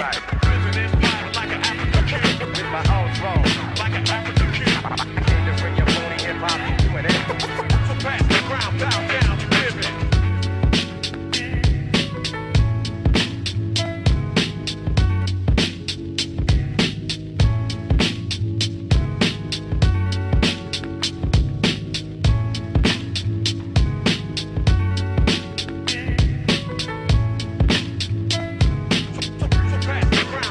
right. Living inspired like an African king. With my own throne, like an African king. I came to bring your phony hip-hop to an end. So pass the crown, bow down, live it. So pass the crown.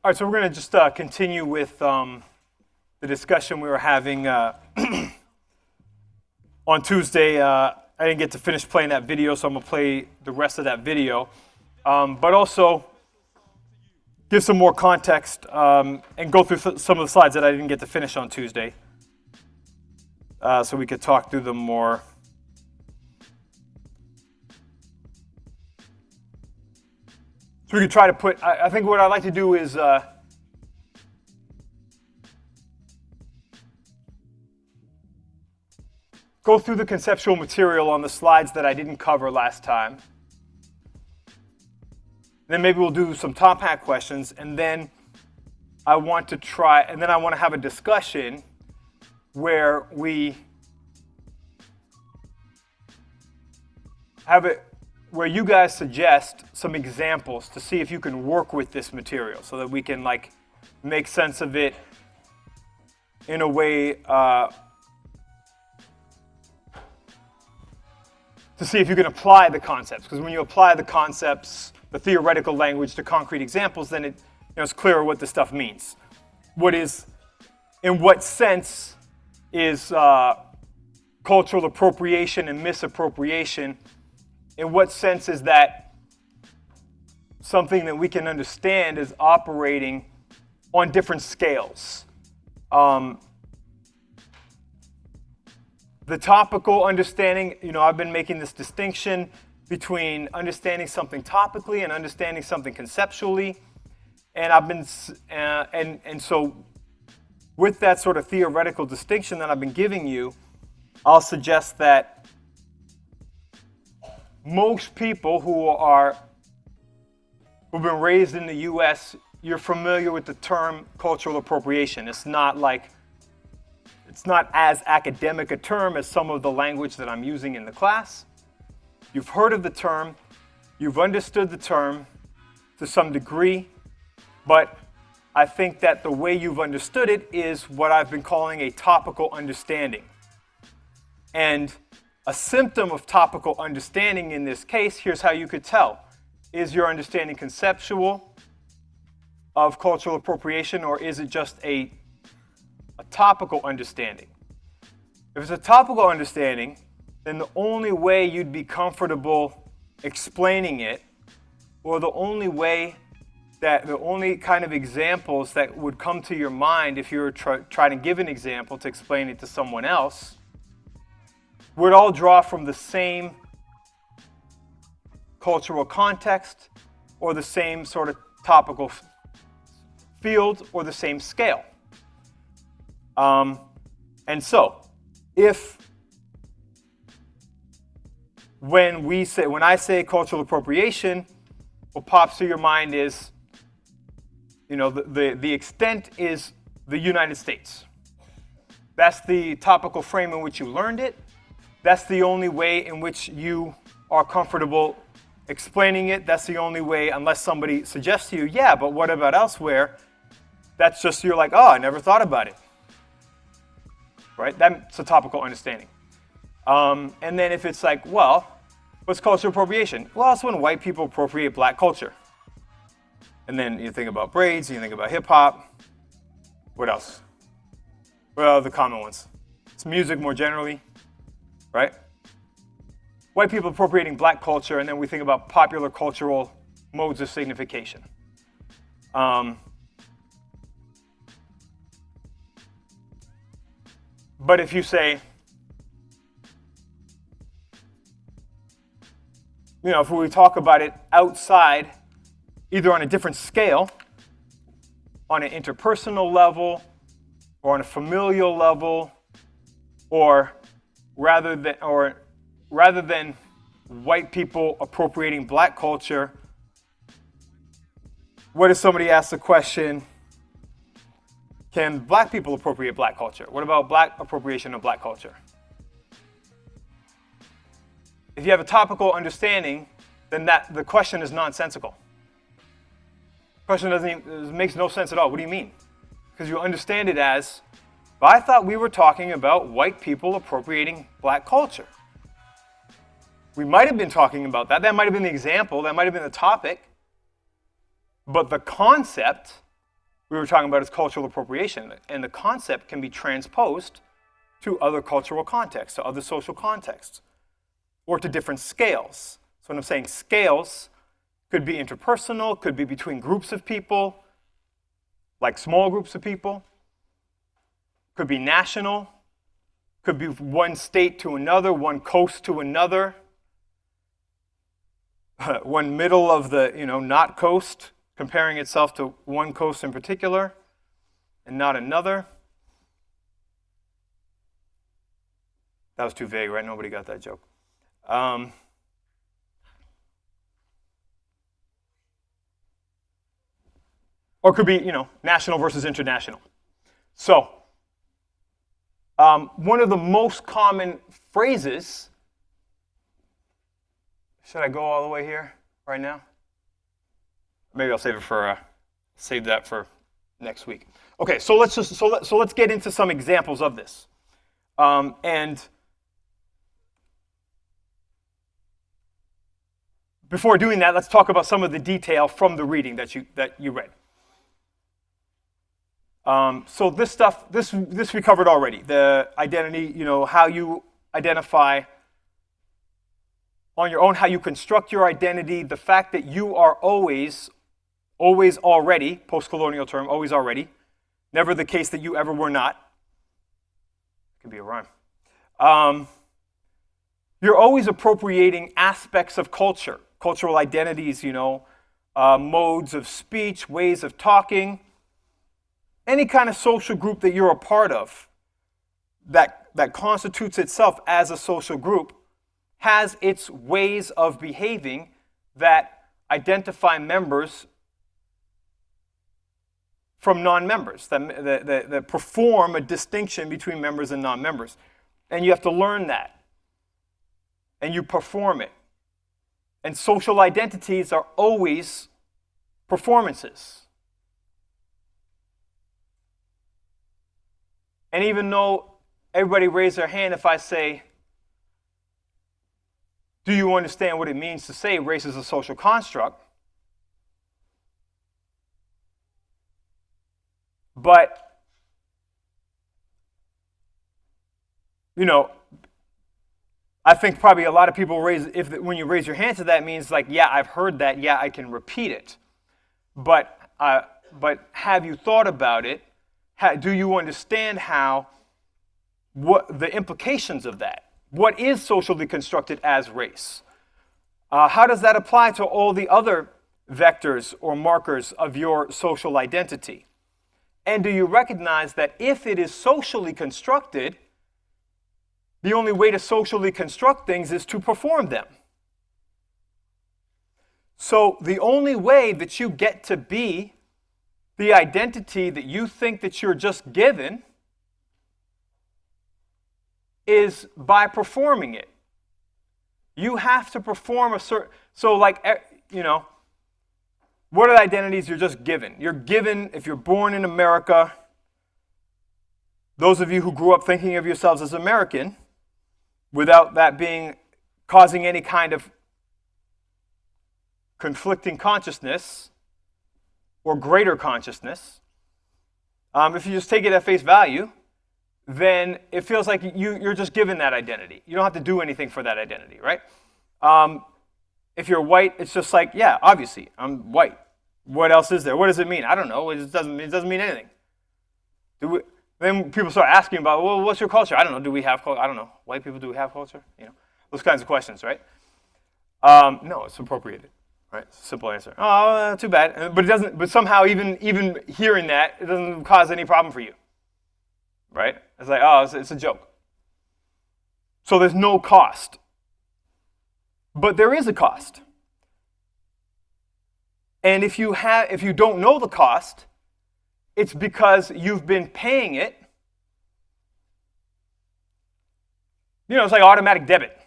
All right, so we're going to just continue with the discussion we were having on Tuesday. I didn't get to finish playing that video, so I'm going to play the rest of that video. But also give some more context and go through some of the slides that I didn't get to finish on Tuesday, so we could talk through them more. So we could try to put, I think what I'd like to do is go through the conceptual material on the slides that I didn't cover last time. Then maybe we'll do some top hat questions, and then I want to have a discussion where we have it, where you guys suggest some examples to see if you can work with this material so that we can like make sense of it in a way to see if you can apply the concepts. Because when you apply the concepts, the theoretical language to concrete examples, then it's clearer what the stuff means. In what sense is cultural appropriation and misappropriation? In what sense is that something that we can understand is operating on different scales? The topical understanding, I've been making this distinction between understanding something topically and understanding something conceptually. And so with that sort of theoretical distinction that I've been giving you, I'll suggest that most people who've been raised in the US, you're familiar with the term cultural appropriation. It's not as academic a term as some of the language that I'm using in the class. You've heard of the term, you've understood the term to some degree, but I think that the way you've understood it is what I've been calling a topical understanding. And a symptom of topical understanding in this case, here's how you could tell. Is your understanding conceptual of cultural appropriation, or is it just a topical understanding? If it's a topical understanding, then the only way you'd be comfortable explaining it, or the only kind of examples that would come to your mind if you were trying to give an example to explain it to someone else, would all draw from the same cultural context or the same sort of topical field or the same scale. And so, when I say cultural appropriation, what pops to your mind is, the extent is the United States. That's the topical frame in which you learned it. That's the only way in which you are comfortable explaining it. That's the only way, unless somebody suggests to you, yeah, but what about elsewhere? That's just, you're like, oh, I never thought about it. Right? That's a topical understanding. And then if it's like, well, what's cultural appropriation? Well, it's when white people appropriate black culture. And then you think about braids, you think about hip-hop. What else? Well, the common ones. It's music more generally. Right? White people appropriating black culture, and then we think about popular cultural modes of signification. But if you say, if we talk about it outside, either on a different scale, on an interpersonal level, or on a familial level, or rather than white people appropriating black culture, what if somebody asks the question, can black people appropriate black culture? What about black appropriation of black culture? If you have a topical understanding, then the question is nonsensical. The question makes no sense at all. What do you mean? Because you understand it as, but I thought we were talking about white people appropriating black culture. We might have been talking about that. That might have been the example. That might have been the topic. But the concept we were talking about is cultural appropriation. And the concept can be transposed to other cultural contexts, to other social contexts, or to different scales. So when I'm saying scales, could be interpersonal, could be between groups of people, like small groups of people, could be national, could be one state to another, one coast to another, one middle of the, not coast, comparing itself to one coast in particular and not another. That was too vague, right? Nobody got that joke. Or it could be, national versus international. So, one of the most common phrases, should I go all the way here right now? Maybe I'll save that for next week. Okay, so let's get into some examples of this. And before doing that, let's talk about some of the detail from the reading that you read. So this stuff, this we covered already. The identity, how you identify on your own, how you construct your identity, the fact that you are always already, post-colonial term, always already, never the case that you ever were not. Could be a rhyme. You're always appropriating aspects of culture, cultural identities, modes of speech, ways of talking, any kind of social group that you're a part of that constitutes itself as a social group has its ways of behaving that identify members from non-members, that perform a distinction between members and non-members. And you have to learn that. And you perform it. And social identities are always performances. And even though everybody raised their hand if I say, do you understand what it means to say race is a social construct? But, I think probably a lot of people when you raise your hand to that means like, yeah, I've heard that, yeah, I can repeat it. But have you thought about it? Do you understand what the implications of that? What is socially constructed as race? How does that apply to all the other vectors or markers of your social identity? And do you recognize that if it is socially constructed, the only way to socially construct things is to perform them? So the only way that you get to be the identity that you think that you're just given is by performing it. You have to perform a certain, what are the identities you're just given? You're given, if you're born in America, those of you who grew up thinking of yourselves as American, without that causing any kind of conflicting consciousness or greater consciousness, if you just take it at face value, then it feels like you're just given that identity. You don't have to do anything for that identity, right? If you're white, it's just like, yeah, obviously, I'm white. What else is there? What does it mean? I don't know. It doesn't mean anything. Then people start asking about, well, what's your culture? I don't know. Do we have culture? I don't know. White people, do we have culture? Those kinds of questions, right? No, it's appropriated, right? Simple answer. Oh, too bad. But it doesn't. But somehow, even hearing that, it doesn't cause any problem for you, right? It's like, oh, it's a joke. So there's no cost. But there is a cost. And if you don't know the cost, it's because you've been paying it. It's like automatic debit.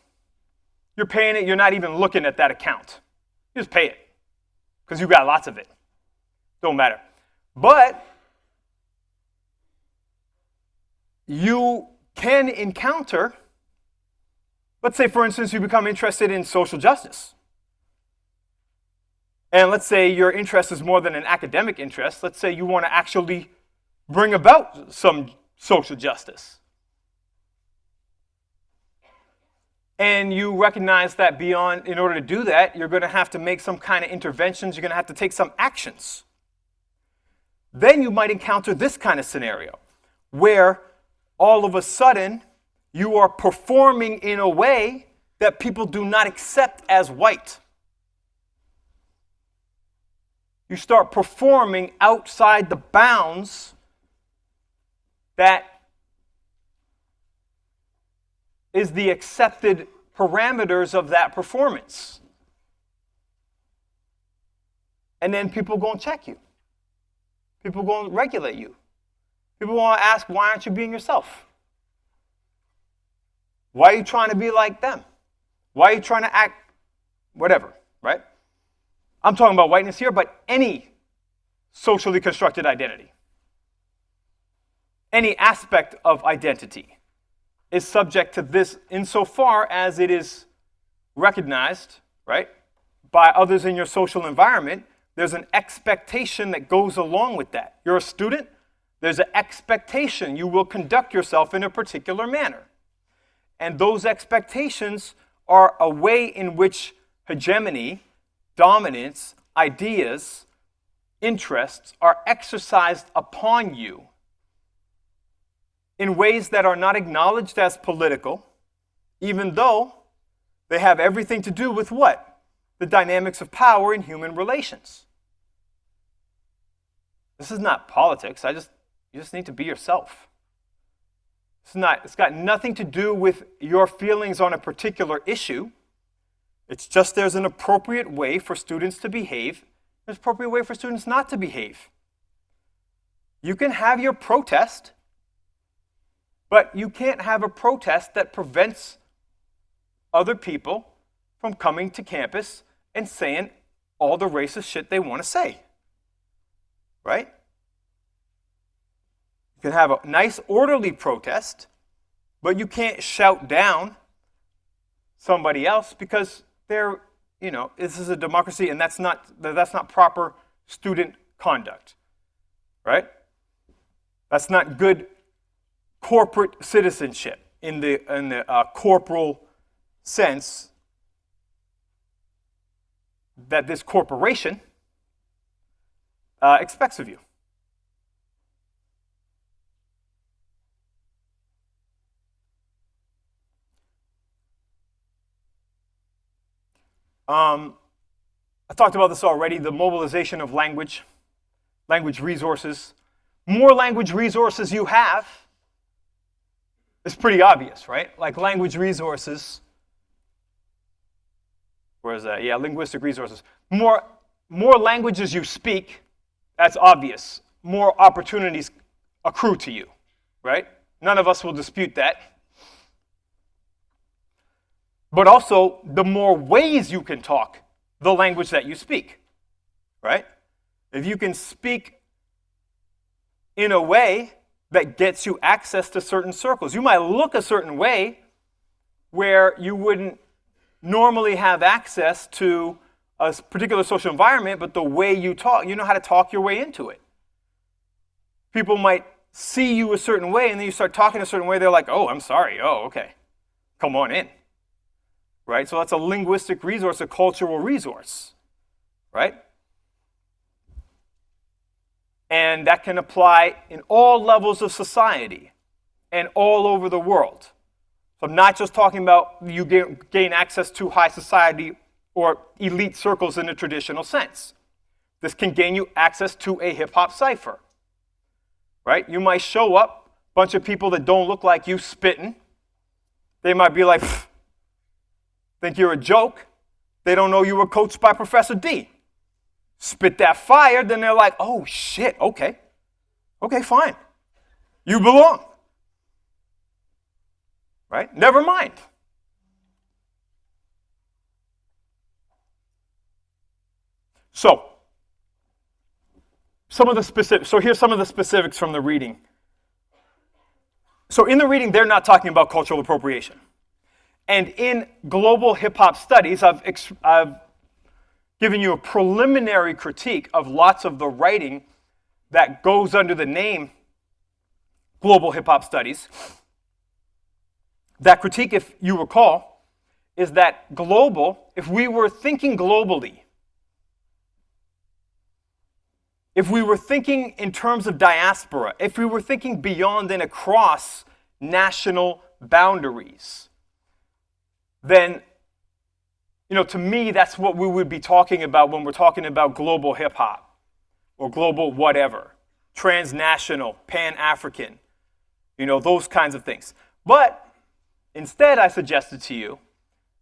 You're paying it, you're not even looking at that account. You just pay it because you got lots of it. Don't matter. But you can encounter, let's say, for instance, you become interested in social justice. And let's say your interest is more than an academic interest. Let's say you want to actually bring about some social justice. And you recognize that in order to do that, you're going to have to make some kind of interventions. You're going to have to take some actions. Then you might encounter this kind of scenario where all of a sudden you are performing in a way that people do not accept as white. You start performing outside the bounds that is the accepted parameters of that performance. And then people going to check you. People going to regulate you. People want to ask, why aren't you being yourself? Why are you trying to be like them? Why are you trying to act whatever, right? I'm talking about whiteness here, but any socially constructed identity, any aspect of identity is subject to this insofar as it is recognized, right, by others in your social environment. There's an expectation that goes along with that. You're a student, there's an expectation you will conduct yourself in a particular manner. And those expectations are a way in which hegemony, dominance, ideas, interests are exercised upon you in ways that are not acknowledged as political, even though they have everything to do with what? The dynamics of power in human relations. This is not politics. You just need to be yourself. It's got nothing to do with your feelings on a particular issue. It's just there's an appropriate way for students to behave. There's an appropriate way for students not to behave. You can have your protest, but you can't have a protest that prevents other people from coming to campus and saying all the racist shit they want to say. Right? You can have a nice, orderly protest, but you can't shout down somebody else because this is a democracy and that's not proper student conduct. Right? That's not good corporate citizenship in the corporal sense that this corporation expects of you. I talked about this already, the mobilization of language resources. More language resources you have, it's pretty obvious, right? Like language resources. Where is that? Yeah, linguistic resources. More languages you speak, that's obvious. More opportunities accrue to you, right? None of us will dispute that. But also, the more ways you can talk the language that you speak, right? If you can speak in a way that gets you access to certain circles. You might look a certain way where you wouldn't normally have access to a particular social environment, but the way you talk, you know how to talk your way into it. People might see you a certain way, and then you start talking a certain way, they're like, oh, I'm sorry, oh, okay, come on in. Right? So that's a linguistic resource, a cultural resource, right? And that can apply in all levels of society and all over the world. So I'm not just talking about you gain access to high society or elite circles in the traditional sense. This can gain you access to a hip-hop cipher, right? You might show up, bunch of people that don't look like you spitting. They might be like, think you're a joke. They don't know you were coached by Professor D. Spit that fire, then they're like, oh shit, okay. Okay, fine. You belong. Right? Never mind. So, here's some of the specifics from the reading. So in the reading, they're not talking about cultural appropriation. And in global hip-hop studies, I've giving you a preliminary critique of lots of the writing that goes under the name Global Hip Hop Studies. That critique, if you recall, is that global, if we were thinking globally, if we were thinking in terms of diaspora, if we were thinking beyond and across national boundaries, then, to me, that's what we would be talking about when we're talking about global hip hop or global whatever, transnational, pan-African, those kinds of things. But instead, I suggested to you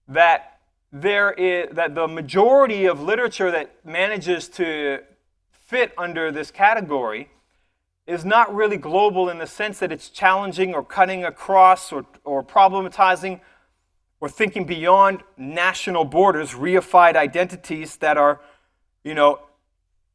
that that the majority of literature that manages to fit under this category is not really global in the sense that it's challenging or cutting across or problematizing or thinking beyond national borders, reified identities that are,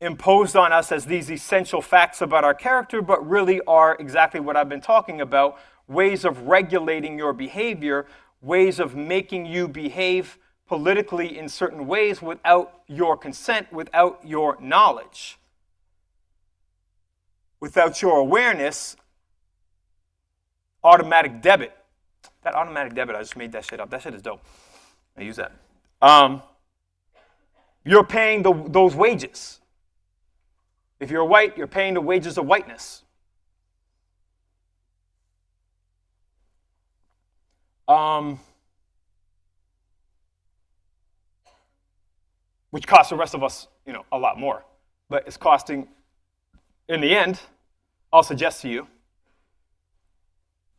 imposed on us as these essential facts about our character, but really are exactly what I've been talking about, ways of regulating your behavior, ways of making you behave politically in certain ways without your consent, without your knowledge, without your awareness. Automatic debit. That automatic debit, I just made that shit up. That shit is dope. I use that. You're paying those wages. If you're white, you're paying the wages of whiteness. Which costs the rest of us, a lot more. But it's costing, in the end, I'll suggest to you,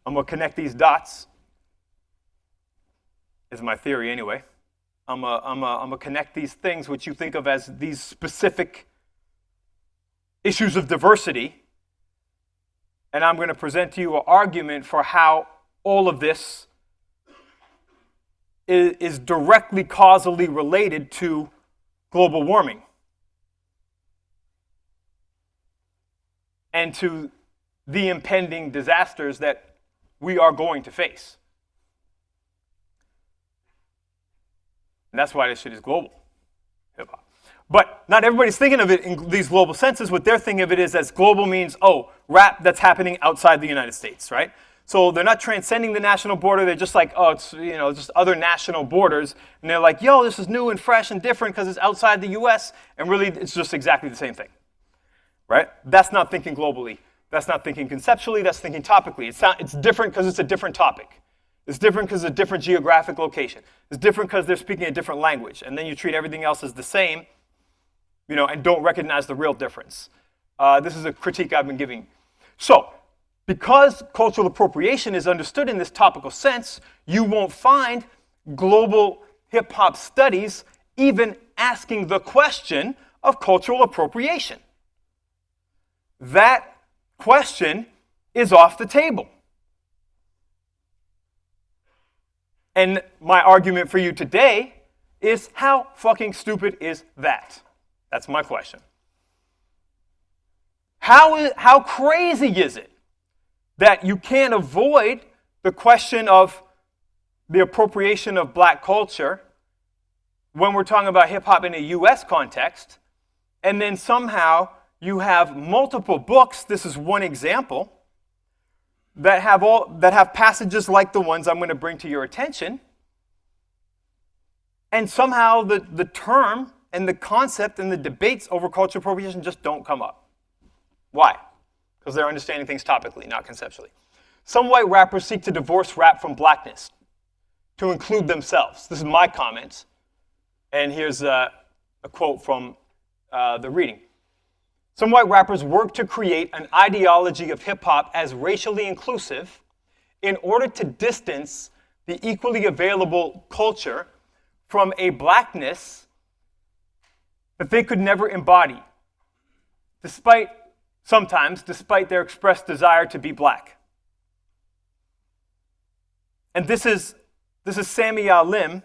I'm going to connect these dots, is my theory anyway. I'm going to connect these things which you think of as these specific issues of diversity, and I'm going to present to you an argument for how all of this is directly causally related to global warming and to the impending disasters that we are going to face. And that's why this shit is global hip-hop. But not everybody's thinking of it in these global senses. What they're thinking of it is as global means, rap that's happening outside the United States, right? So they're not transcending the national border. They're just like, it's, just other national borders. And they're like, this is new and fresh and different because it's outside the US. And really, it's just exactly the same thing, right? That's not thinking globally. That's not thinking conceptually. That's thinking topically. It's different because it's a different topic. It's different because it's a different geographic location. It's different because they're speaking a different language. And then you treat everything else as the same, and don't recognize the real difference. This is a critique I've been giving. So, because cultural appropriation is understood in this topical sense, you won't find global hip-hop studies even asking the question of cultural appropriation. That question is off the table. And my argument for you today is, how fucking stupid is that? That's my question. How crazy is it that you can't avoid the question of the appropriation of black culture when we're talking about hip-hop in a U.S. context, and then somehow you have multiple books, this is one example, that have passages like the ones I'm going to bring to your attention, and somehow the term and the concept and the debates over cultural appropriation just don't come up. Why? Because they're understanding things topically, not conceptually. Some white rappers seek to divorce rap from blackness, to include themselves. This is my comment, and here's a quote from the reading. Some white rappers work to create an ideology of hip-hop as racially inclusive in order to distance the equally available culture from a blackness that they could never embody, sometimes despite their expressed desire to be black. And this is Samy Alim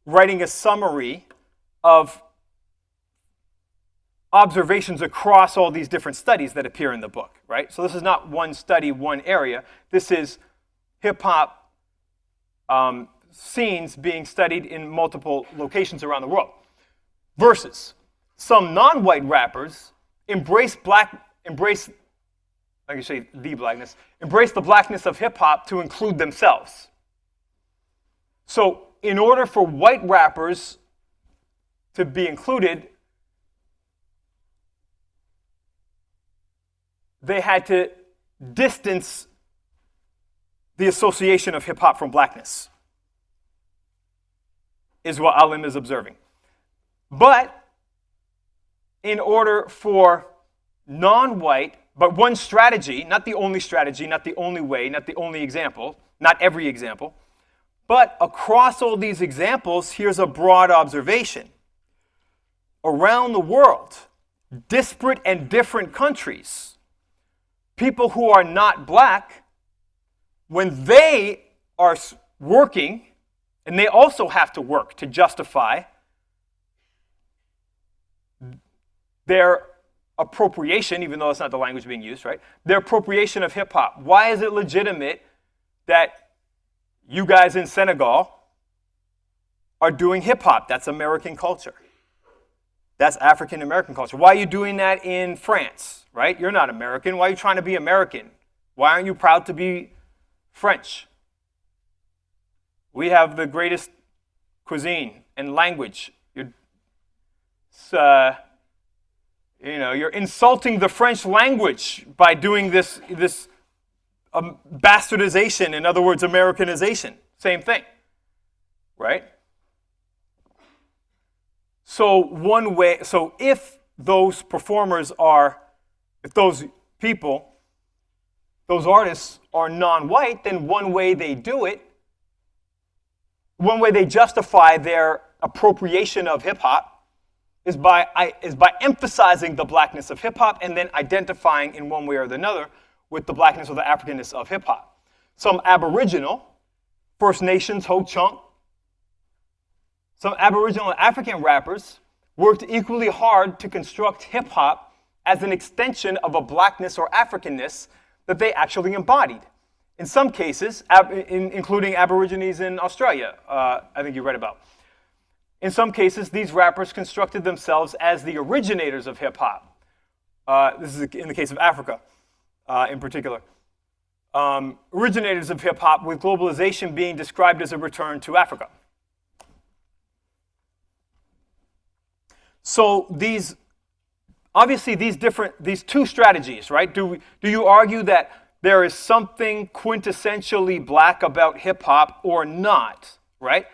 writing a summary of observations across all these different studies that appear in the book, right? So this is not one study, one area. This is hip-hop scenes being studied in multiple locations around the world. Versus some non-white rappers embrace the blackness of hip-hop to include themselves. So in order for white rappers to be included, they had to distance the association of hip-hop from blackness, is what Alim is observing. But in order for non-white, but one strategy, not the only strategy, not the only way, not the only example, not every example, but across all these examples, here's a broad observation. Around the world, disparate and different countries, people who are not black, when they are working, and they also have to work to justify their appropriation, even though it's not the language being used, right? Their appropriation of hip hop. Why is it legitimate that you guys in Senegal are doing hip hop? That's American culture. That's African American culture. Why are you doing that in France, right? You're not American. Why are you trying to be American? Why aren't you proud to be French? We have the greatest cuisine and language. You're insulting the French language by doing this bastardization, in other words, Americanization. Same thing, right? So if those performers if those people, those artists are non-white, then one way they do it, one way they justify their appropriation of hip-hop is by emphasizing the blackness of hip-hop and then identifying in one way or another with the blackness or the Africanness of hip-hop. Some Aboriginal, First Nations, Ho-Chunk, some Aboriginal and African rappers worked equally hard to construct hip-hop as an extension of a blackness or Africanness that they actually embodied. In some cases, including Aborigines in Australia, I think you read about. In some cases, these rappers constructed themselves as the originators of hip-hop. This is in the case of Africa, in particular. Originators of hip-hop, with globalization being described as a return to Africa. So these two strategies, right? Do you argue that there is something quintessentially black about hip-hop or not, right?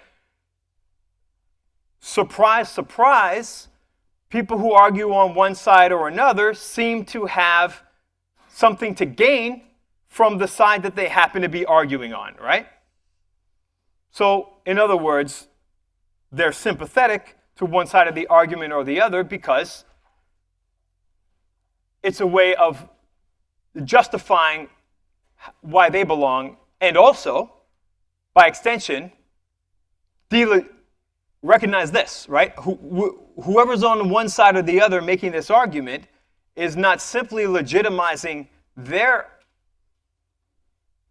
Surprise, surprise, people who argue on one side or another seem to have something to gain from the side that they happen to be arguing on, right? So, in other words, they're sympathetic to one side of the argument or the other because it's a way of justifying why they belong, and also, by extension, recognize this, right? Whoever's on one side or the other making this argument is not simply legitimizing their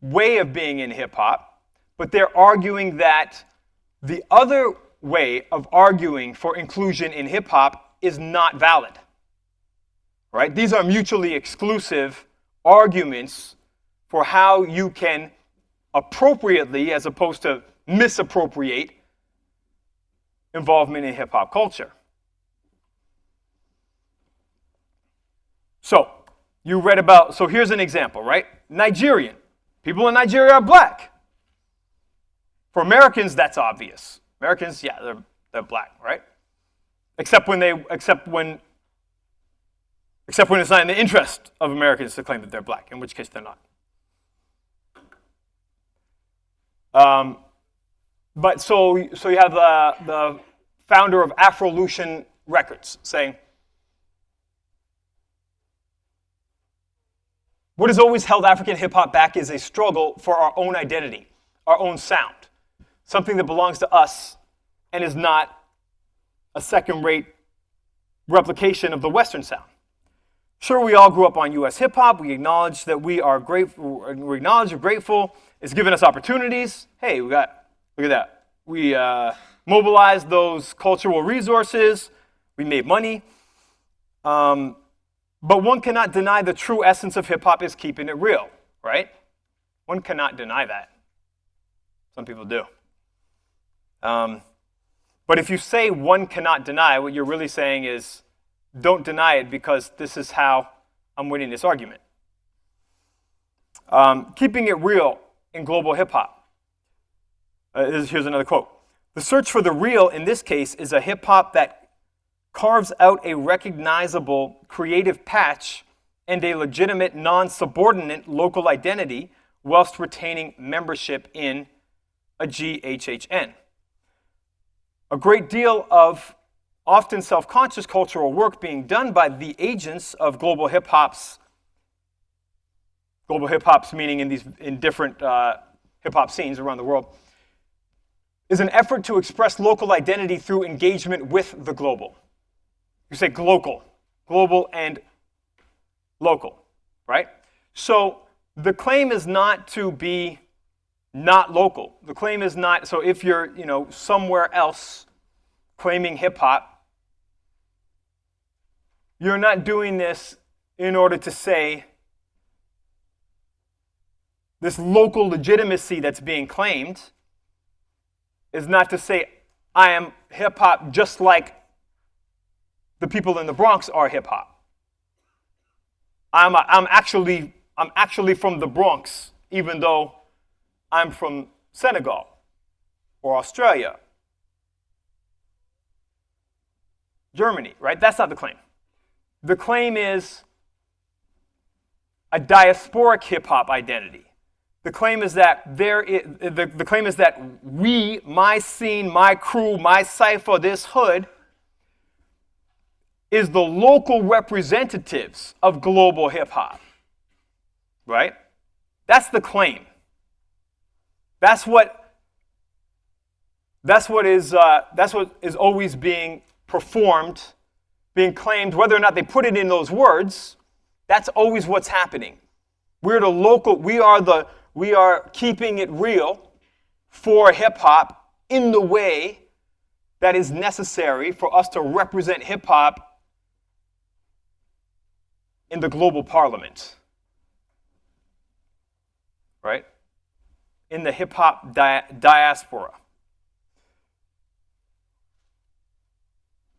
way of being in hip-hop, but they're arguing that the other way of arguing for inclusion in hip-hop is not valid, right? These are mutually exclusive arguments for how you can appropriately, as opposed to misappropriate, involvement in hip-hop culture. So, you read about, so here's an example, right? Nigerian. People in Nigeria are black. For Americans, that's obvious. Americans, yeah, they're black, right? Except when it's not in the interest of Americans to claim that they're black, in which case they're not. But so you have the founder of Afro-Lution Records saying, what has always held African hip-hop back is a struggle for our own identity, our own sound, something that belongs to us and is not a second-rate replication of the Western sound. Sure, we all grew up on U.S. hip-hop. We acknowledge that we are grateful. We acknowledge we're grateful. It's given us opportunities. Hey, look at that. We mobilized those cultural resources. We made money. But one cannot deny the true essence of hip-hop is keeping it real, right? One cannot deny that. Some people do. But if you say one cannot deny, what you're really saying is don't deny it because this is how I'm winning this argument. Keeping it real in global hip-hop. Here's another quote. The search for the real in this case is a hip-hop that carves out a recognizable creative patch and a legitimate non-subordinate local identity whilst retaining membership in a GHHN. A great deal of often self-conscious cultural work being done by the agents of global hip-hops meaning in different hip-hop scenes around the world, is an effort to express local identity through engagement with the global. You say global and local, right? So the claim is not to be not local. The claim is not, so if you're, somewhere else claiming hip hop, you're not doing this in order to say this local legitimacy that's being claimed is not to say I am hip hop just like the people in the Bronx are hip hop. I'm actually from the Bronx, even though I'm from Senegal or Australia, Germany, right? That's not the claim. The claim is a diasporic hip hop identity. The claim is that the claim is that we, my scene, my crew, my cipher, this hood, is the local representatives of global hip-hop, right? That's the claim. That's what is always being performed, being claimed, whether or not they put it in those words. That's always what's happening. We are keeping it real for hip-hop in the way that is necessary for us to represent hip-hop in the global parliament, right? In the hip-hop diaspora.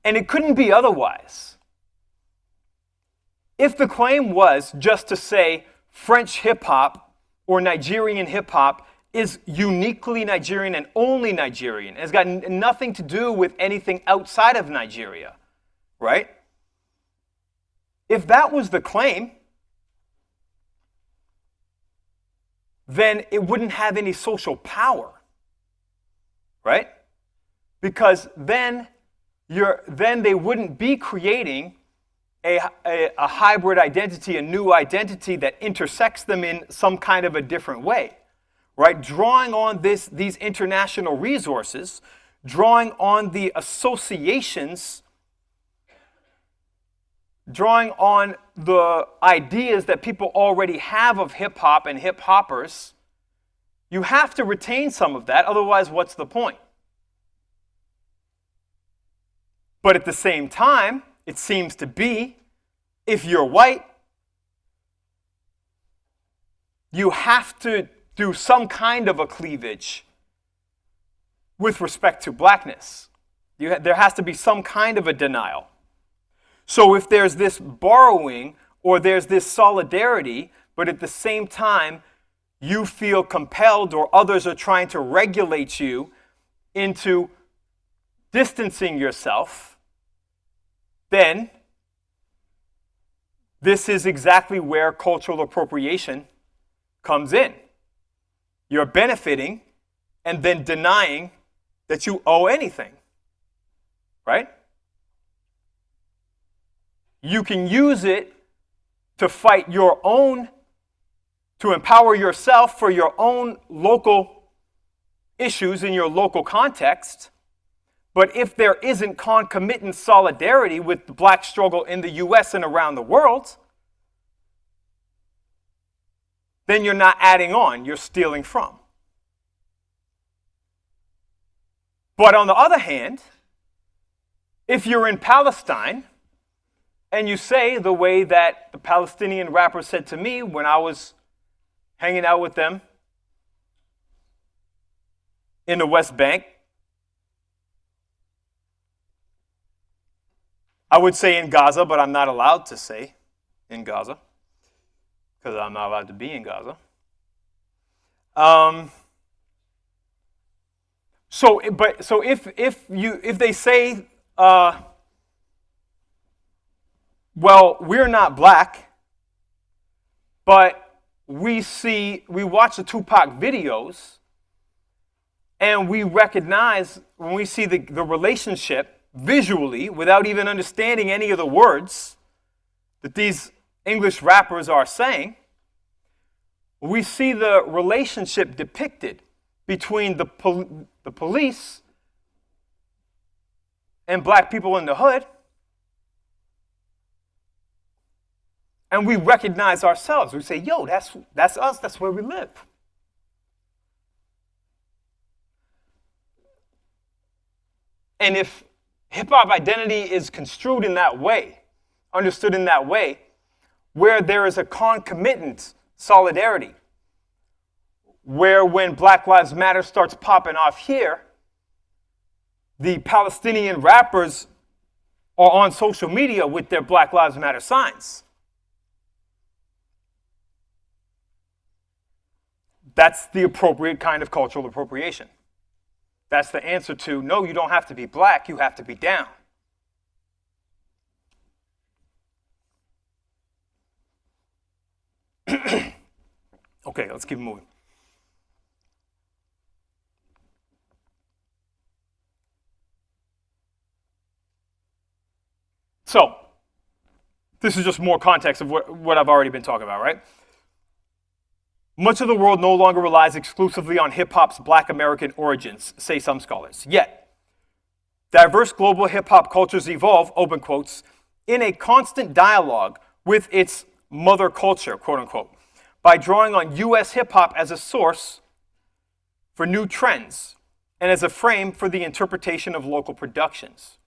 And it couldn't be otherwise. If the claim was just to say French hip-hop or Nigerian hip-hop is uniquely Nigerian and only Nigerian, it's got nothing to do with anything outside of Nigeria, right? If that was the claim, then it wouldn't have any social power, right? Because then they wouldn't be creating a hybrid identity, a new identity that intersects them in some kind of a different way, right? Drawing on these international resources, drawing on the associations, drawing on the ideas that people already have of hip-hop and hip-hoppers, you have to retain some of that, otherwise what's the point? But at the same time, it seems to be, if you're white, you have to do some kind of a cleavage with respect to blackness. There has to be some kind of a denial. So if there's this borrowing or there's this solidarity, but at the same time you feel compelled or others are trying to regulate you into distancing yourself, then this is exactly where cultural appropriation comes in. You're benefiting and then denying that you owe anything, right? You can use it to fight your own, to empower yourself for your own local issues in your local context. But if there isn't concomitant solidarity with the black struggle in the US and around the world, then you're not adding on, you're stealing from. But on the other hand, If you're in Palestine and you say the way that the Palestinian rapper said to me when I was hanging out with them in the West Bank, I would say in Gaza, but I'm not allowed to say in Gaza because I'm not allowed to be in Gaza. So if they say, well, we're not black, but we watch the Tupac videos, and we recognize when we see the relationship visually, without even understanding any of the words that these English rappers are saying, we see the relationship depicted between the police and black people in the hood, and we recognize ourselves. We say, yo, that's us, that's where we live. And if hip-hop identity is construed in that way, understood in that way, where there is a concomitant solidarity, where when Black Lives Matter starts popping off here, the Palestinian rappers are on social media with their Black Lives Matter signs. That's the appropriate kind of cultural appropriation. That's the answer to, no, you don't have to be black, you have to be down. Okay, let's keep moving. So, this is just more context of what I've already been talking about, right? Much of the world no longer relies exclusively on hip-hop's Black American origins, say some scholars. Yet, diverse global hip-hop cultures evolve, open quotes, in a constant dialogue with its mother culture, quote unquote, by drawing on US hip-hop as a source for new trends and as a frame for the interpretation of local productions.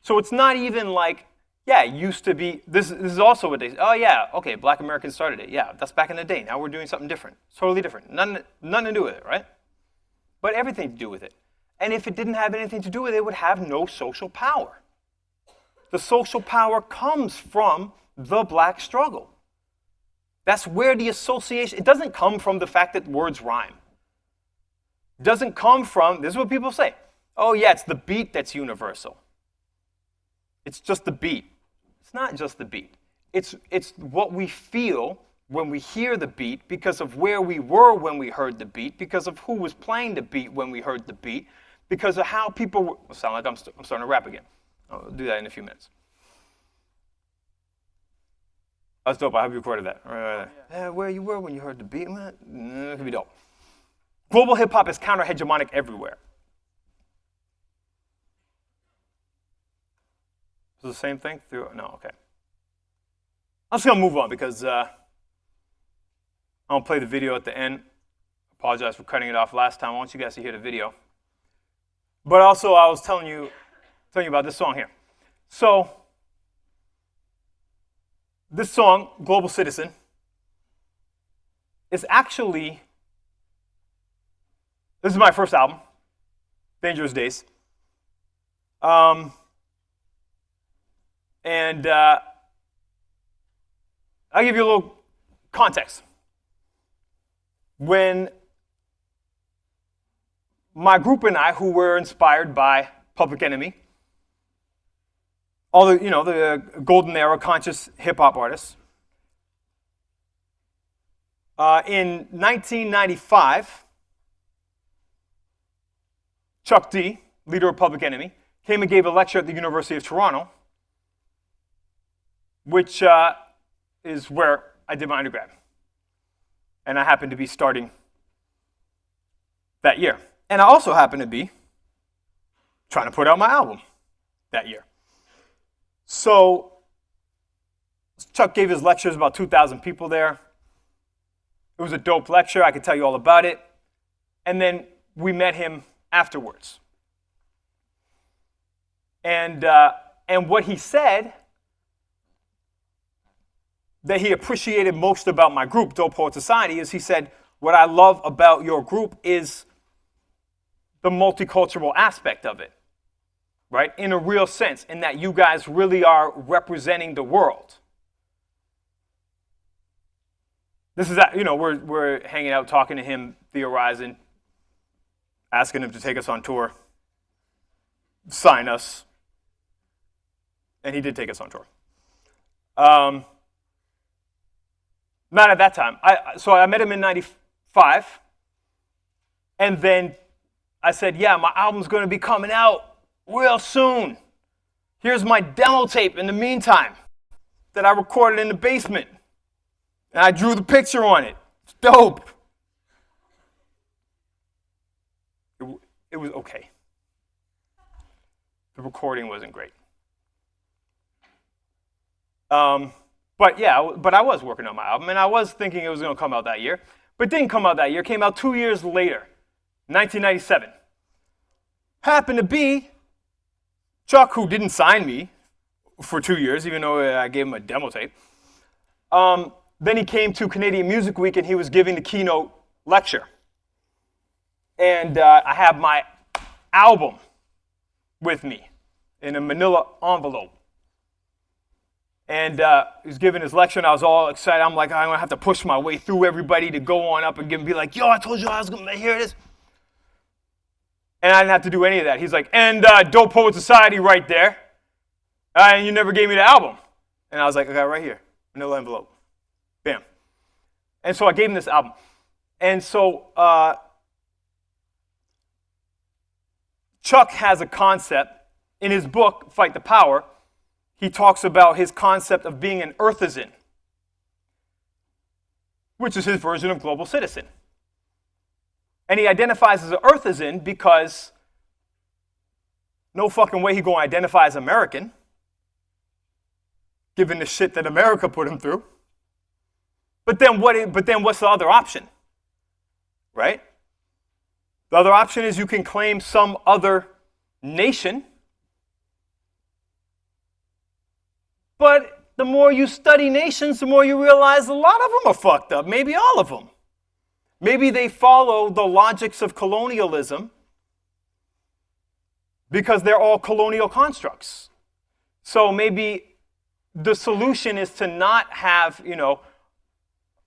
So it's not even like, yeah, it used to be, this is also what they say, oh yeah, okay, Black Americans started it. Yeah, that's back in the day. Now we're doing something different, totally different. Nothing to do with it, right? But everything to do with it. And if it didn't have anything to do with it, it would have no social power. The social power comes from the black struggle. That's where the association, it doesn't come from the fact that words rhyme. It doesn't come from, this is what people say, oh yeah, it's the beat that's universal. It's just the beat. It's not just the beat. It's what we feel when we hear the beat because of where we were when we heard the beat, because of who was playing the beat when we heard the beat, because of how people were, sound like I'm starting to rap again. I'll do that in a few minutes. That's dope. I have you recorded that. Right. Yeah, where you were when you heard the beat, man. It could be dope. Global hip hop is counter-hegemonic everywhere. Is it the same thing? No, okay. I'm just going to move on because I'm going to play the video at the end. Apologize for cutting it off last time. I want you guys to hear the video. But also, I was telling you about this song here. So, this song, Global Citizen, is actually, this is my first album, Dangerous Days. And I'll give you a little context. When my group and I, who were inspired by Public Enemy, all the golden era conscious hip hop artists, in 1995, Chuck D, leader of Public Enemy, came and gave a lecture at the University of Toronto, which is where I did my undergrad. And I happened to be starting that year. And I also happened to be trying to put out my album that year. So Chuck gave his lectures, about 2,000 people there. It was a dope lecture. I could tell you all about it. And then we met him afterwards. And what he said that he appreciated most about my group, Dope Poet Society, is he said, what I love about your group is the multicultural aspect of it, right? In a real sense, in that you guys really are representing the world. This is that, we're hanging out, talking to him, theorizing, asking him to take us on tour, sign us. And he did take us on tour. Not at that time. So I met him in 95. And then I said, yeah, my album's going to be coming out real soon. Here's my demo tape in the meantime that I recorded in the basement. And I drew the picture on it. It's dope. It was okay. The recording wasn't great. But I was working on my album, and I was thinking it was going to come out that year. But it didn't come out that year. It came out 2 years later, 1997. Happened to be Chuck, who didn't sign me for 2 years, even though I gave him a demo tape. Then he came to Canadian Music Week, and he was giving the keynote lecture. And I have my album with me in a manila envelope. And he was giving his lecture, and I was all excited. I'm like, I'm going to have to push my way through everybody to go on up and be like, yo, I told you I was going to hear this. And I didn't have to do any of that. He's like, and Dope Poet Society right there. And you never gave me the album. And I was like, I got it right here, manila envelope. Bam. And so I gave him this album. And so Chuck has a concept in his book, Fight the Power. He talks about his concept of being an earthizen, which is his version of global citizen. And he identifies as an earthizen because no fucking way he gonna identify as American, given the shit that America put him through. But then what's the other option? Right? The other option is you can claim some other nation. But the more you study nations, the more you realize a lot of them are fucked up. Maybe all of them. Maybe they follow the logics of colonialism because they're all colonial constructs. So maybe the solution is to not have,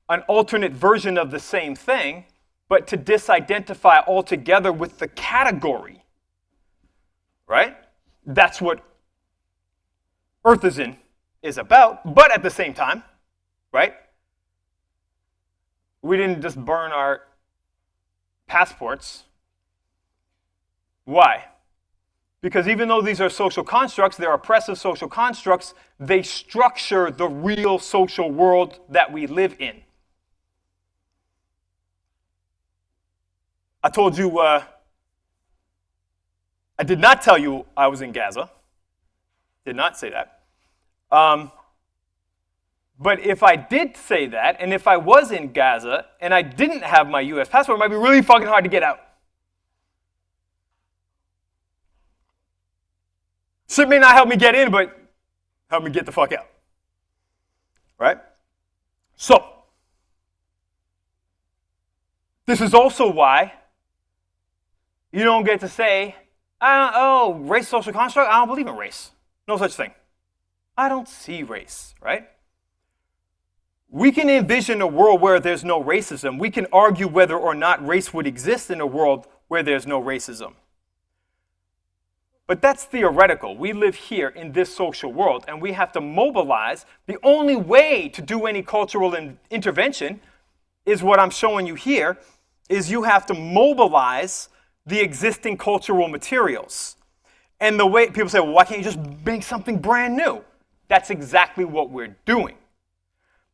an alternate version of the same thing, but to disidentify altogether with the category. Right? That's what earthizen is about, but at the same time, right? We didn't just burn our passports. Why? Because even though these are social constructs, they're oppressive social constructs, they structure the real social world that we live in. I told you, I did not tell you I was in Gaza. Did not say that. But if I did say that, and if I was in Gaza, and I didn't have my U.S. passport, it might be really fucking hard to get out. Shit may not help me get in, but help me get the fuck out. Right? So, this is also why you don't get to say, race social construct? I don't believe in race. No such thing. I don't see race, right? We can envision a world where there's no racism. We can argue whether or not race would exist in a world where there's no racism. But that's theoretical. We live here in this social world, and we have to mobilize. The only way to do any cultural intervention is what I'm showing you here, is you have to mobilize the existing cultural materials. And the way people say, well, why can't you just make something brand new? That's exactly what we're doing.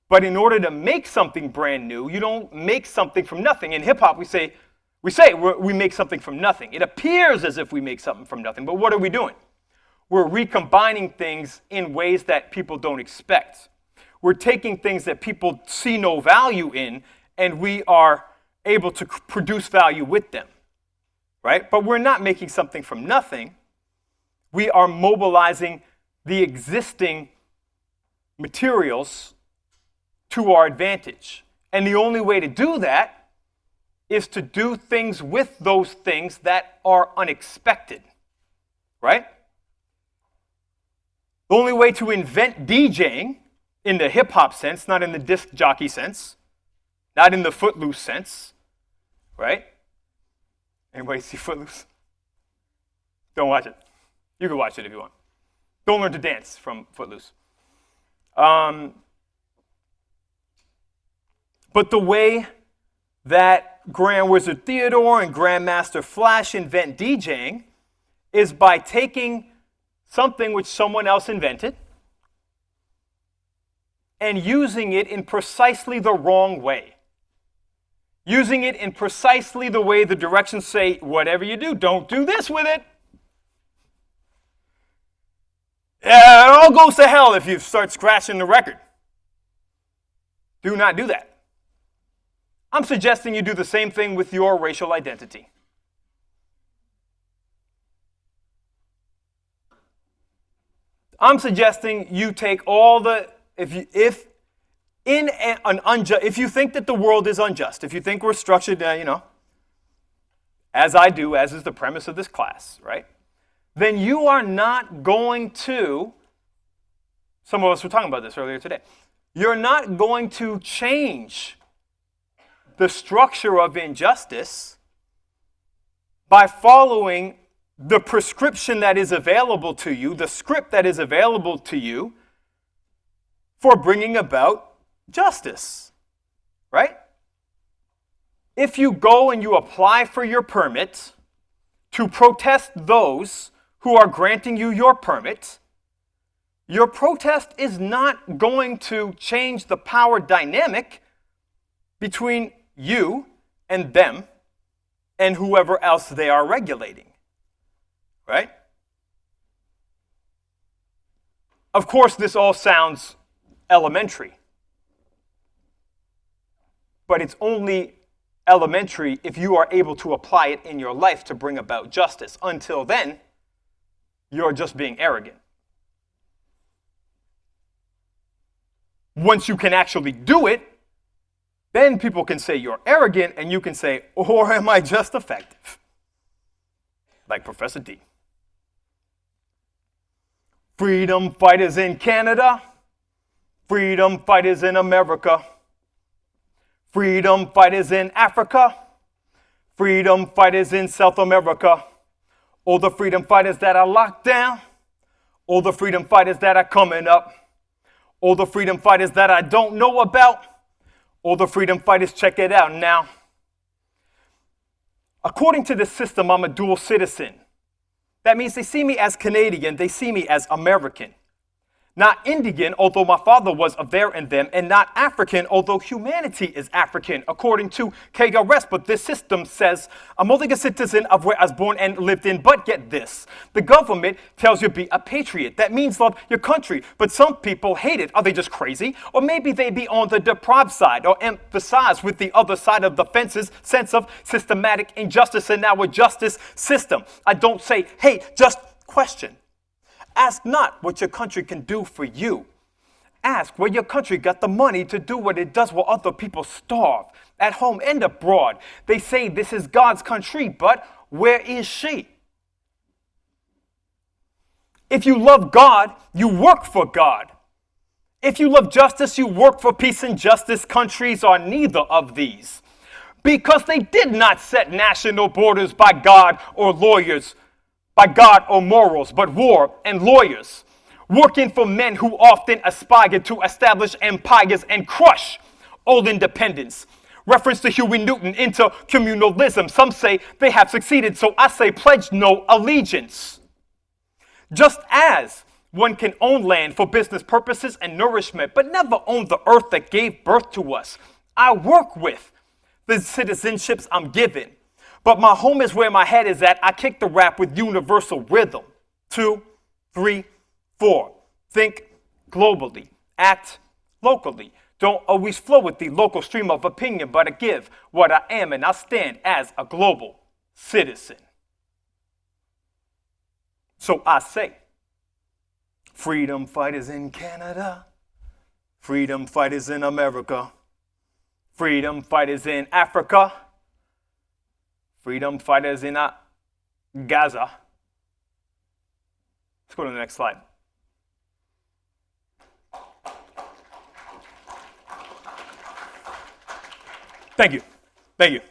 But in order to make something brand new, you don't make something from nothing. In hip-hop, we say we make something from nothing. It appears as if we make something from nothing, but what are we doing? We're recombining things in ways that people don't expect. We're taking things that people see no value in, and we are able to produce value with them, right? But we're not making something from nothing. we are mobilizing the existing materials to our advantage. And the only way to do that is to do things with those things that are unexpected, right? The only way to invent DJing in the hip-hop sense, not in the disc jockey sense, not in the Footloose sense, right? Anybody see Footloose? Don't watch it. You can watch it if you want. Don't learn to dance from Footloose. But the way that Grand Wizard Theodore and Grandmaster Flash invent DJing is by taking something which someone else invented and using it in precisely the wrong way. Using it in precisely the way the directions say, whatever you do, don't do this with it. It all goes to hell if you start scratching the record. Do not do that. I'm suggesting you do the same thing with your racial identity. I'm suggesting you take all the, if you think that the world is unjust, if you think we're structured, as I do, as is the premise of this class, right? Then you are not going to, some of us were talking about this earlier today, you're not going to change the structure of injustice by following the prescription that is available to you, the script that is available to you for bringing about justice, right? If you go and you apply for your permit to protest those who are granting you your permit, your protest is not going to change the power dynamic between you and them and whoever else they are regulating, right? Of course, this all sounds elementary, but it's only elementary if you are able to apply it in your life to bring about justice. Until then, you're just being arrogant. Once you can actually do it, then people can say you're arrogant, and you can say, or am I just effective? Like Professor D. Freedom fighters in Canada, freedom fighters in America, freedom fighters in Africa, freedom fighters in South America, all the freedom fighters that are locked down, all the freedom fighters that are coming up, all the freedom fighters that I don't know about, all the freedom fighters, check it out now. According to this system, I'm a dual citizen. That means they see me as Canadian, they see me as American. Not Indian, although my father was of there and them, and not African, although humanity is African, according to KRS. But this system says, I'm only a citizen of where I was born and lived in. But get this, the government tells you be a patriot. That means love your country. But some people hate it. Are they just crazy? Or maybe they be on the deprived side, or emphasize with the other side of the fences sense of systematic injustice in our justice system. I don't say, hey, just question. Ask not what your country can do for you. Ask where your country got the money to do what it does while other people starve, at home and abroad. They say this is God's country, but where is she? If you love God, you work for God. If you love justice, you work for peace and justice. Countries are neither of these, because they did not set national borders by God or lawyers, by God or morals, but war and lawyers, working for men who often aspire to establish empires and crush old independence. Reference to Huey Newton into communalism. Some say they have succeeded, so I say pledge no allegiance. Just as one can own land for business purposes and nourishment, but never own the earth that gave birth to us. I work with the citizenships I'm given. But my home is where my head is at. I kick the rap with universal rhythm. 2, 3, 4. Think globally. Act locally. Don't always flow with the local stream of opinion, but I give what I am, and I stand as a global citizen. So I say, freedom fighters in Canada, freedom fighters in America, freedom fighters in Africa, freedom fighters in Gaza. Let's go to the next slide. Thank you. Thank you.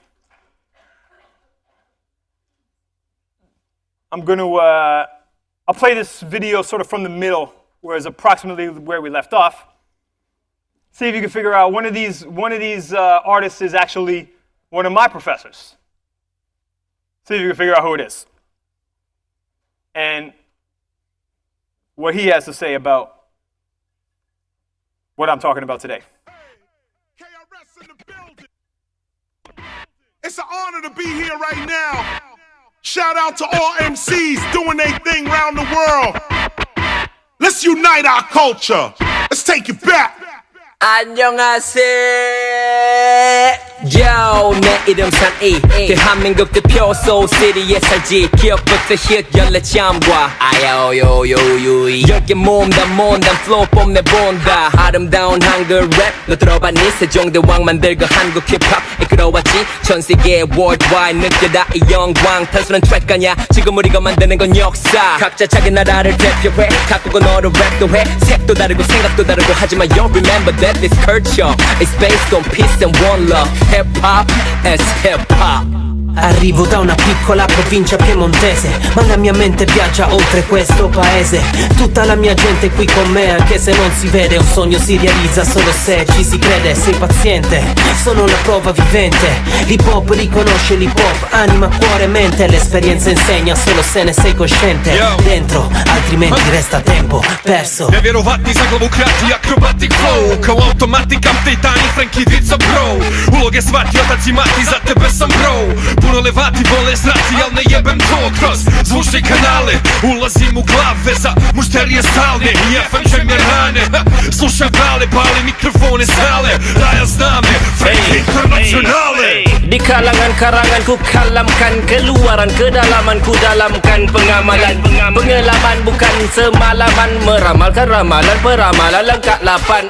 I'm going to, I'll play this video sort of from the middle, whereas approximately where we left off. See if you can figure out one of these artists is actually one of my professors. See if you can figure out who it is. And what he has to say about what I'm talking about today. KRS in the building. It's an honor to be here right now. Shout out to all MCs doing their thing around the world. Let's unite our culture. Let's take it back. 안녕하세요. Yo, 내 이름 산이 대한민국 대표 소울시티에 살지 기억부터 힛 열레참과 아야오요요요이 10개 몸담 플로우 뽐내본다 아름다운 한글 랩 너 들어봤니 세종대왕 만들고 한국 힙합 이끌어왔지 전세계 worldwide 느껴다 이 영광 단순한 트랙 아냐 지금 우리가 만드는 건 역사 각자 자기 나라를 대표해 가꾸고 너를 랩도 해 색도 다르고 생각도 다르고 하지만 you remember that this culture is based on peace and one love HipHop is HipHop. Arrivo da una piccola provincia piemontese, ma la mia mente viaggia oltre questo paese. Tutta la mia gente qui con me, anche se non si vede. Un sogno si realizza solo se ci si crede. Sei paziente, sono la prova vivente. L'hip hop riconosce l'hip hop, anima, cuore, mente. L'esperienza insegna solo se ne sei cosciente. Dentro, altrimenti resta tempo perso. Nevjerovatni zaglavokrati, acrobatic flow. Kao automatik, update-ani, Frankie Dica bro. Uloge shvati, otac i mati, za tebe sam bro. Puno levati vole srati, al ne jebem to kroz zvučne kanale. Ulazim u glave za mušterije stalne i FM će me rane. Slušam brale, pali mikrofone sale. Da ja znam je Frank Internationale. Di kalangan karanganku kalamkan keluaran kedalamanku dalamkan pengamalan. Pengalaman bukan semalaman meramalkan ramalan peramalan lengkap 8.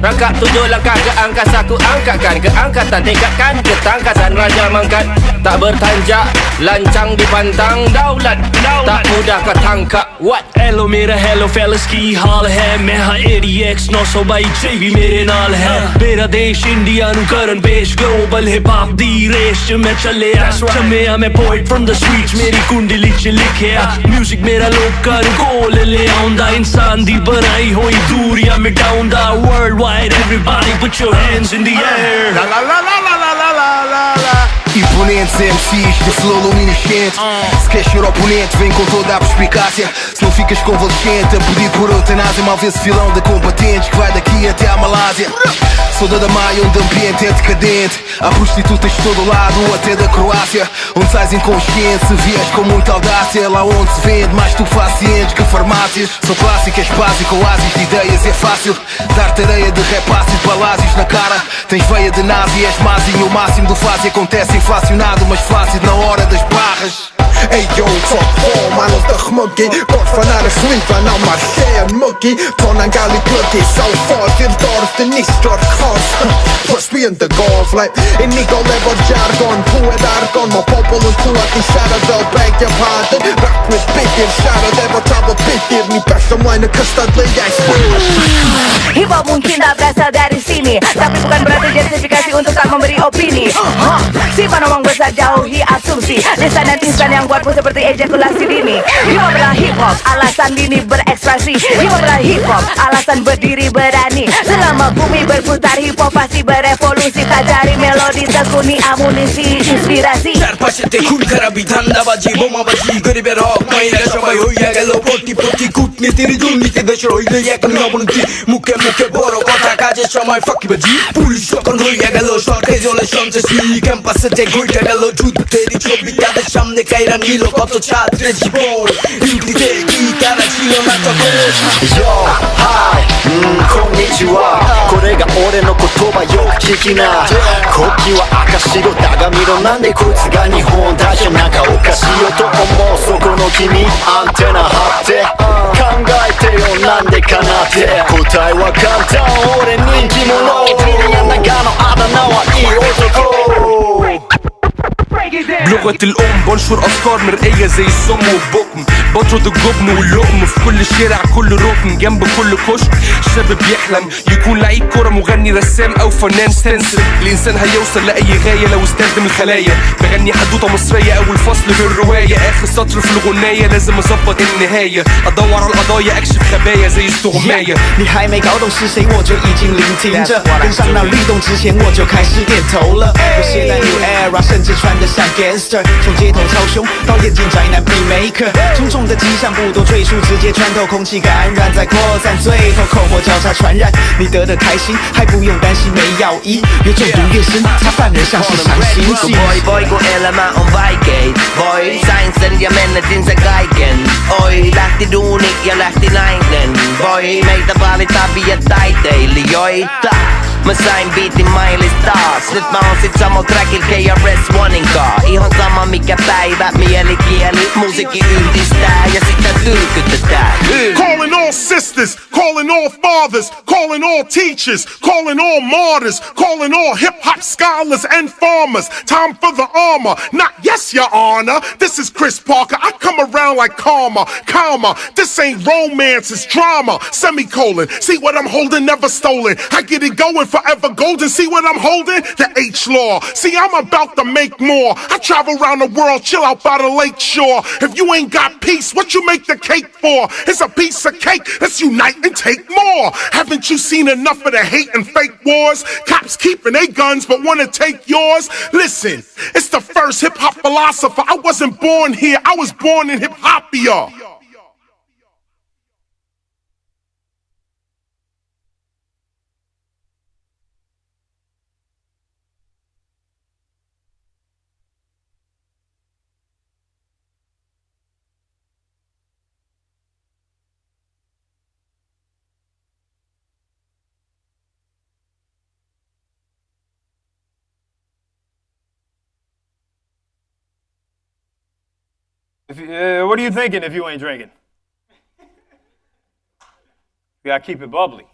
Rangkap 7 langkah ke angkasa ku angkatkan keangkatan tingkatkan ketangkasan raja mangkat tak bertanjak lancang dipantang daulat tak mudah kau tangkap what Hello मेरा hello fellas की हाल है मैं हाँ ADX 922 भी मेरे नाल है मेरा देश इंडिया अनुकरण पेश ग्लोबल हिप हॉप दी रेस च मैं चले चमेया मैं poet from the streets मेरी कुंडली च लिखिया म्यूजिक मेरा लोका गोल ले आउंदा इंसान दी बनाई होई दूरियां मिटाउंदा worldwide everybody put your hands in the air La la la la la la la la la. Imponentes MCs de flow luminescente. Se queres ser oponente, vem com toda a perspicácia. Se não ficas convalescente, a pedir por eutanásia. Mal vê-se filão de combatentes que vai daqui até à Malásia. Sou da Maia, onde o ambiente é decadente. Há prostitutas de todo lado, até da Croácia. Onde sais inconsciente, se vies com muita audácia. Lá onde se vende mais estupefacientes que farmácias. Sou clássicas, básico, oásis de ideias. É fácil dar-te areia de rap ácido, palácios na cara. Tens veia de nazi, és mazinho. O máximo do fácil acontece inflacionado, mas fácil na hora das barras. Ey yo, top form, aan ons de gemukkie. Kort van naar de sliep, nou maar geen mukkie. Ton aan gali plukkie, zo fort in dorf, de niet stort kans. Verspiend de golflijp, in Nico level jargon. Hoe het argon, maar poppelen toe at die shadow wel bij je vader. Rap met bitter, shadow level trouble bitter. Niet best om line, kastad le jij Hip-hop mungkin tak berasal dari sini, tapi bukan berarti justifikasi untuk tak memberi opini. Si penomong besar jauhi asumsi, lisan dan instan yang buatmu seperti ejakulasi dini. Hip-hop adalah hip-hop, alasan dini berekspresi. Hip-hop adalah hip-hop, alasan berdiri berani. Selama bumi berputar, hip-hop pasti berevolusi. Tak dari melodi, tekuni amunisi, inspirasi. চারপাশেতে খুন খারাপি ধান্দাবাজি বোমাবাজি গরিবের হক মাইরা সবাই হইয়া গেল কোটিপতি কূটনীতির দুর্নীতি দেশের হইল এখন অবনতি মুখে মুখে বড় কথা কাজের সময় ফাঁকিবাজি পুলিশ যখন হইয়া গেল সরকারি জলে সন্ত্রাসী ক্যাম্পাসেতে ঘুরতে গেল যুদ্ধেরই ছবি তাদের সামনে কাইরা নিল কত ছাত্রের জীবন ইউটিতে কি তারা ছিল না তখন Yo, hi, konnichiwa. これが俺の言葉よく聞きな国旗は赤白だが見ろなんでこいつが日本大使なんかおかしいよと思うそこの君アンテナ張って考えてよなんでかなって答えは簡単俺人気者ミリアン長のあだ名はいい男بلغة الأم بنشر أفكار مرئية زي الصم والبكم بطرد الجبن واللقم في كل شارع كل ركن جنب كل كشك شاب بيحلم يكون لعيب كرة مغني رسام أو فنان ستنسل الإنسان هيوصل لأي غاية لو استخدم الخلايا بغني حدوتة مصرية أول فصل في الرواية آخر سطر في الغناية لازم أظبط النهاية أدور على القضايا أكشف خبايا زي استغماية 你还没搞懂是谁，我就已经聆听着，跟上那律动之前我就开始点头了。有些男 New Era 甚至穿得像 Gangster， 从街头超凶到眼镜宅男 Playmaker， 重重的迹象不多赘述，直接穿透空气感染，再扩散，最后口沫交叉传染。你得的开心，还不用担心没药医，越中毒越深，他犯人像是强心剂。Voi kun elämä on vaikein, voi sain sen ja menetin sen kaiken. Oi lähti duuni ja lähti nainen, voi meitä valitaan vie taiteilijoita. Mä sain biitin mailista taas. Nyt mä oon sit samalla trackilla KRS-Onein kaa. Ihan sama mikä päivä, mielikieli, musiikki yhdistää ja sitä tyrkytetään. Calling all sisters, calling all fathers, calling all teachers, calling all martyrs, calling all hip-hop scholars and farmers. Time for the armor, not yes your honor. This is Chris Parker, I come around like karma, karma. This ain't romance, it's drama, semicolon. See what I'm holding, never stolen. I get it going forever golden. See what I'm holding? The H-Law. See, I'm about to make more. I travel around the world, chill out by the lake shore. If you ain't got peace, what you make the cake for? It's a piece of cake. Let's unite and take more. Haven't you seen enough of the hate and fake wars? Cops keeping their guns but wanna take yours? Listen, it's the first hip-hop philosopher. I wasn't born here. I was born in hip-hopia. What are you thinking if you ain't drinking? You gotta keep it bubbly.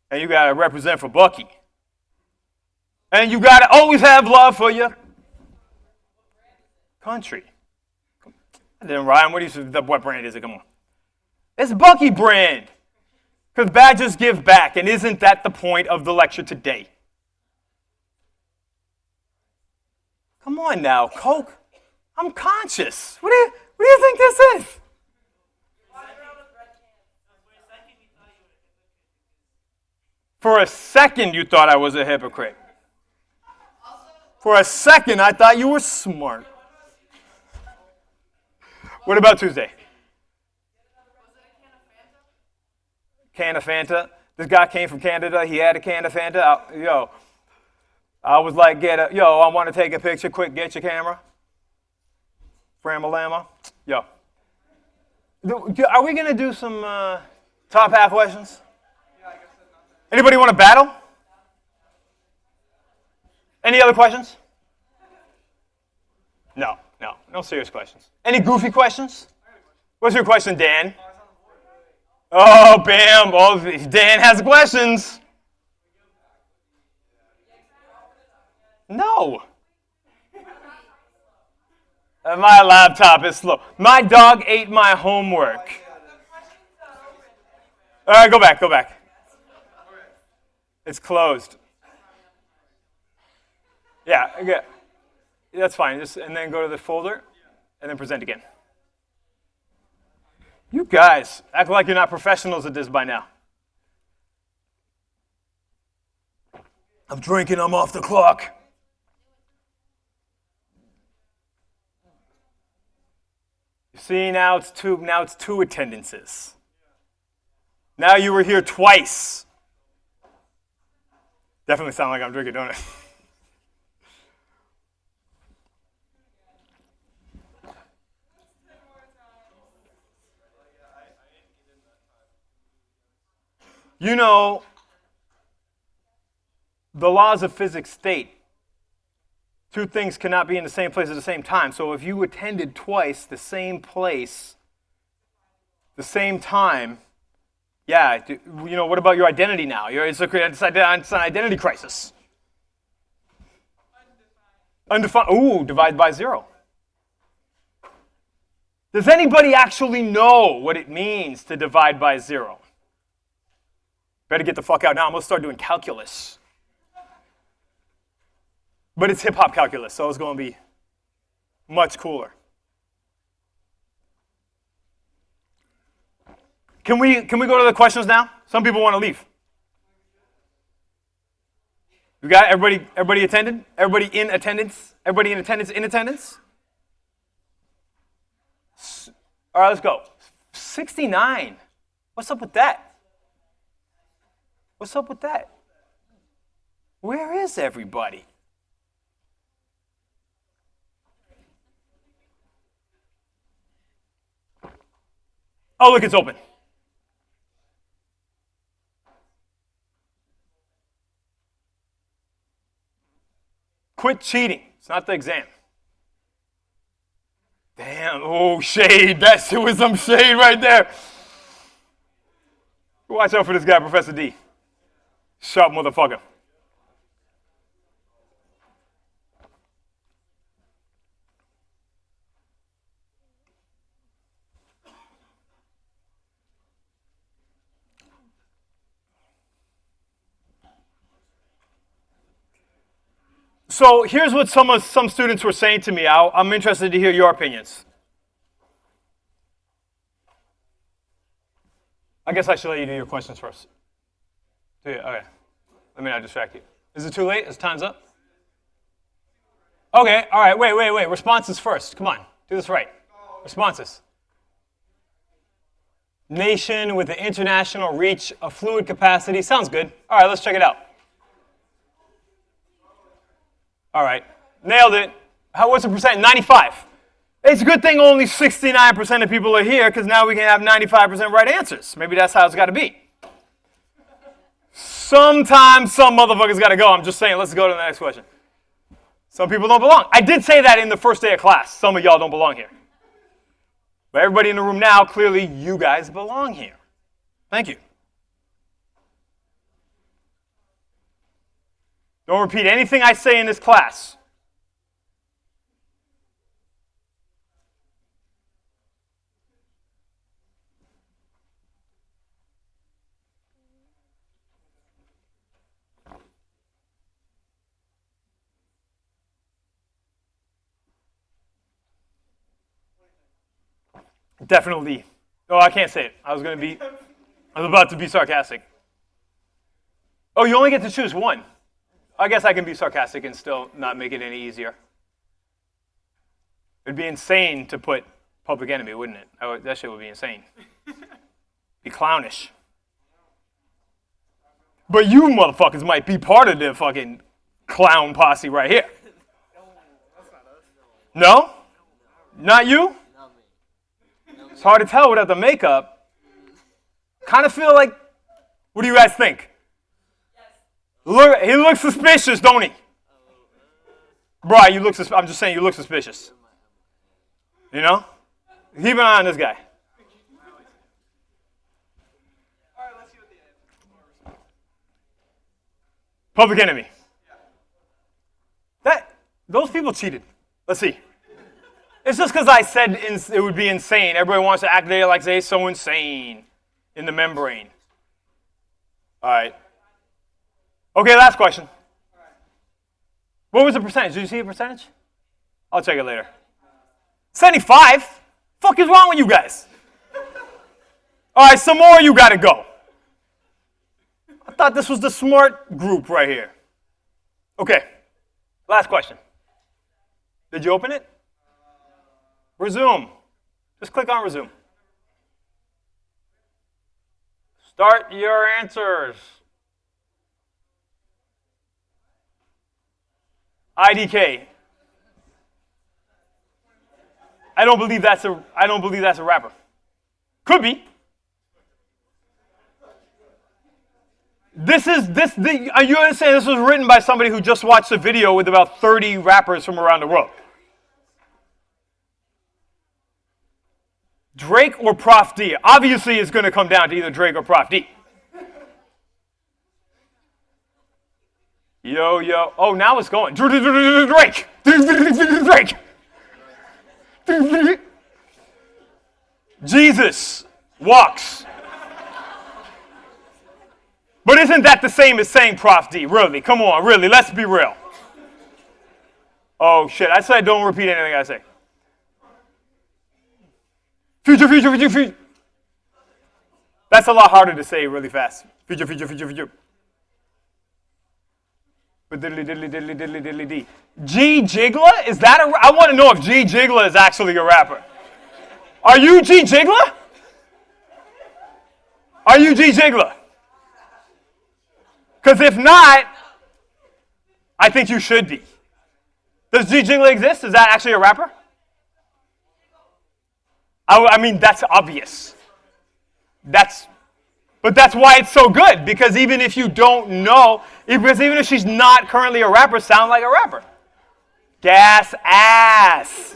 And you gotta represent for Bucky. And you gotta always have love for your country. That didn't rhyme. What brand is it? Come on. It's Bucky brand. Because badges give back. And isn't that the point of the lecture today? Come on now, Coke. I'm conscious. What do you think this is? For a second, you thought I was a hypocrite. For a second, I thought you were smart. What about Tuesday? Can of Fanta. This guy came from Canada. He had a can of Fanta. I was like, I want to take a picture. Quick, get your camera. Framalama. Yo. Are we going to do some top half questions? Anybody want to battle? Any other questions? No serious questions. Any goofy questions? What's your question, Dan? Oh, bam. Oh, Dan has questions. No. My laptop is slow. My dog ate my homework. All right, go back. It's closed. Yeah, that's fine. And then go to the folder, and then present again. You guys act like you're not professionals at this by now. I'm drinking. I'm off the clock. See, now it's two attendances. Now you were here twice. Definitely sound like I'm drinking, don't it? You know, the laws of physics state two things cannot be in the same place at the same time. So if you attended twice the same place, the same time, yeah, you know, what about your identity now? It's an identity crisis. Undefined. Ooh, divide by 0. Does anybody actually know what it means to divide by 0? Better get the fuck out now. I'm going to start doing calculus. But it's hip-hop calculus, so it's going to be much cooler. Can we go to the questions now? Some people want to leave. You got it? Everybody attended? Everybody in attendance? Everybody in attendance in attendance? All right, let's go. 69. What's up with that? What's up with that? Where is everybody? Oh, look, it's open. Quit cheating. It's not the exam. Damn. Oh, shade. That shit was some shade right there. Watch out for this guy, Professor D. Sharp motherfucker. So here's what some students were saying to me. I'm interested to hear your opinions. I guess I should let you do your questions first. Okay. Let me not distract you. Is it too late? Is time's up? Okay. All right. Wait. Responses first. Come on. Do this right. Responses. Nation with an international reach, a fluid capacity. Sounds good. All right. Let's check it out. All right, nailed it. What's the percent? 95. It's a good thing only 69% of people are here because now we can have 95% right answers. Maybe that's how it's got to be. Sometimes some motherfuckers got to go. I'm just saying, let's go to the next question. Some people don't belong. I did say that in the first day of class. Some of y'all don't belong here. But everybody in the room now, clearly you guys belong here. Thank you. Don't repeat anything I say in this class. Definitely. Oh, I can't say it. I was about to be sarcastic. Oh, you only get to choose one. I guess I can be sarcastic and still not make it any easier. It'd be insane to put Public Enemy, wouldn't it? That shit would be insane. Be clownish. But you motherfuckers might be part of the fucking clown posse right here. No? Not you? It's hard to tell without the makeup. Kind of feel like, what do you guys think? Look, he looks suspicious, don't he? Bro, you look suspicious. I'm just saying you look suspicious. You know? Keep an eye on this guy. Public Enemy. Those people cheated. Let's see. It's just because I said it would be insane. Everybody wants to act there like they're so insane in the membrane. All right. Okay, last question. What was the percentage? Did you see the percentage? I'll check it later. 75? Fuck is wrong with you guys? All right, some more you got to go. I thought this was the smart group right here. Okay, last question. Did you open it? Resume. Just click on resume. Start your answers. IDK. I don't believe that's a rapper. Could be. You understand this was written by somebody who just watched a video with about 30 rappers from around the world. Drake or Prof D? Obviously, it's going to come down to either Drake or Prof D. Yo, yo. Oh, now it's going. Drake. Drake. Jesus walks. But isn't that the same as saying Prof D? Really? Come on, really. Let's be real. Oh, shit. I said don't repeat anything I say. Future, future, future, future. That's a lot harder to say really fast. Future, future, future, future. But diddly, diddly, diddly, diddly, diddly, dee. G Jiggler? Is that I want to know if G Jiggler is actually a rapper. Are you G Jiggler? Are you G Jiggler? Because if not, I think you should be. Does G Jiggler exist? Is that actually a rapper? I mean, that's obvious. But that's why it's so good, because even if you don't know, because even if she's not currently a rapper, sound like a rapper. Gas ass.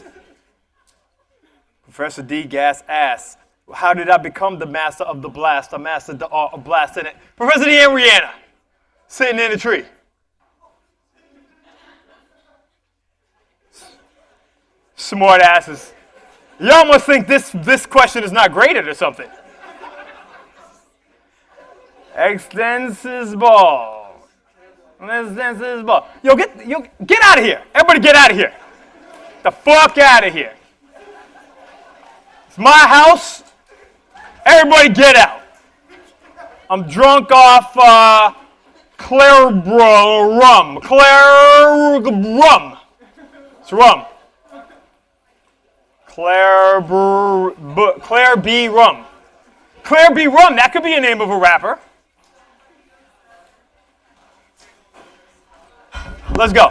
Professor D, gas ass. How did I become the master of the blast? I mastered the art of blasting it. Professor D and Rihanna, sitting in a tree. Smart asses. Y'all must think this question is not graded or something. Extensis ball. Extensis ball. Yo, get out of here. Everybody get out of here. The fuck out of here. It's my house. Everybody get out. I'm drunk off Claire rum. Claire rum. It's rum. Claire B. Rum. Claire B. Rum, that could be a name of a rapper. Let's go.